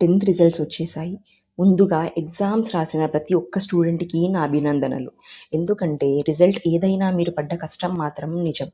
10th results వచ్చేసాయి. ముందుగా exams రాసిన ప్రతి ఒక్క స్టూడెంట్‌కి నా అభినందనలు. ఎందుకంటే రిజల్ట్ ఏదైనా మీరు పడ్డ కష్టం మాత్రం నిజం.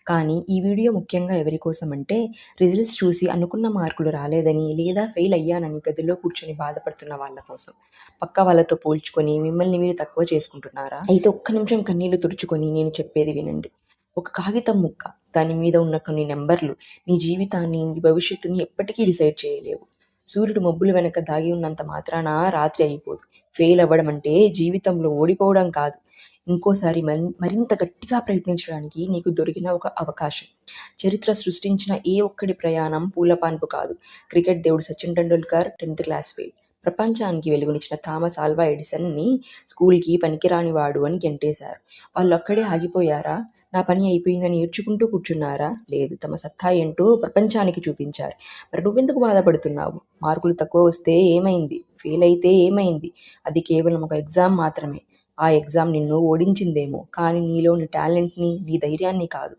కానీ ఈ వీడియో ముఖ్యంగా ఎవరి కోసం అంటే రిజల్ట్స్ చూసి అనుకున్న మార్కులు రాలేదని లేదా ఫెయిల్ అయ్యానని గదిలో కూర్చొని బాధపడుతున్న వాళ్ళ కోసం. పక్క వాళ్ళతో పోల్చుకొని మిమ్మల్ని మీరు తక్కువ చేసుకుంటున్నారా? అయితే ఒక్క నిమిషం కన్నీళ్లు తుడుచుకొని నేను చెప్పేది వినండి. ఒక కాగితం ముక్క, దాని మీద ఉన్న కొన్ని నెంబర్లు నీ జీవితాన్ని, నీ భవిష్యత్తుని ఎప్పటికీ డిసైడ్ చేయలేవు. సూర్యుడు మబ్బుల వెనక దాగి ఉన్నంత మాత్రాన రాత్రి అయిపోదు. ఫెయిల్ అవ్వడం అంటే జీవితంలో ఓడిపోవడం కాదు, ఇంకోసారి మరింత గట్టిగా ప్రయత్నించడానికి నీకు దొరికిన ఒక అవకాశం. చరిత్ర సృష్టించిన ఏ ఒక్కడి ప్రయాణం పూలపాన్పు కాదు. క్రికెట్ దేవుడు Sachin Tendulkar 10th class fail. ప్రపంచానికి వెలుగునిచ్చిన థామస్ ఆల్వా ఎడిసన్ని స్కూల్కి పనికిరాని వాడు అని గెంటేశారు. వాళ్ళు అక్కడే ఆగిపోయారా? నా పని అయిపోయిందని ఏడ్చుకుంటూ కూర్చున్నారా? లేదు, తమ సత్తా ఏంటో ప్రపంచానికి చూపించారు. మరి నువ్వెందుకు బాధపడుతున్నావు? మార్కులు తక్కువ వస్తే ఏమైంది? ఫెయిల్ అయితే ఏమైంది? అది కేవలం ఒక ఎగ్జామ్ మాత్రమే. ఆ ఎగ్జామ్ నిన్ను ఓడించిందేమో, కానీ నీలోని టాలెంట్ని, నీ ధైర్యాన్ని కాదు.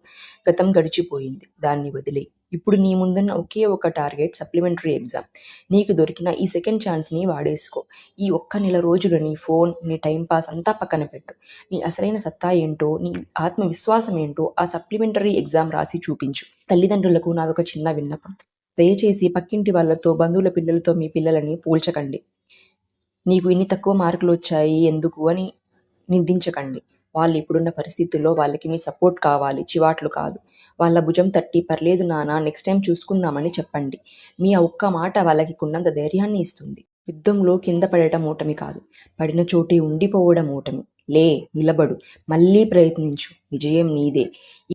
గతం గడిచిపోయింది, దాన్ని వదిలేయ్. ఇప్పుడు నీ ముందున్న ఒకే ఒక టార్గెట్ సప్లిమెంటరీ ఎగ్జామ్. నీకు దొరికిన ఈ సెకండ్ ఛాన్స్ని వాడేసుకో. ఈ ఒక్క నెల రోజులు నీ ఫోన్, నీ టైంపాస్ అంతా పక్కన పెట్టు. నీ అసలైన సత్తా ఏంటో, నీ ఆత్మవిశ్వాసం ఏంటో ఆ సప్లిమెంటరీ ఎగ్జామ్ రాసి చూపించు. తల్లిదండ్రులకు నాదొక చిన్న విన్నపం. దయచేసి పక్కింటి వాళ్ళతో, బంధువుల పిల్లలతో మీ పిల్లలని పోల్చకండి. నీకు ఇన్ని తక్కువ మార్కులు వచ్చాయి ఎందుకు అని నిందించకండి. వాళ్ళు ఇప్పుడున్న పరిస్థితుల్లో వాళ్ళకి మీ సపోర్ట్ కావాలి, చివాట్లు కాదు. వాళ్ళ భుజం తట్టి పర్లేదు నాన్న, నెక్స్ట్ టైం చూసుకుందామని చెప్పండి. మీ ఆ ఒక్క మాట వాళ్ళకి కొండంత ధైర్యాన్ని ఇస్తుంది. యుద్ధంలో కింద పడటం ఓటమి కాదు, పడిన చోటే ఉండిపోవడం ఓటమి. లే, నిలబడు, మళ్ళీ ప్రయత్నించు, విజయం నీదే.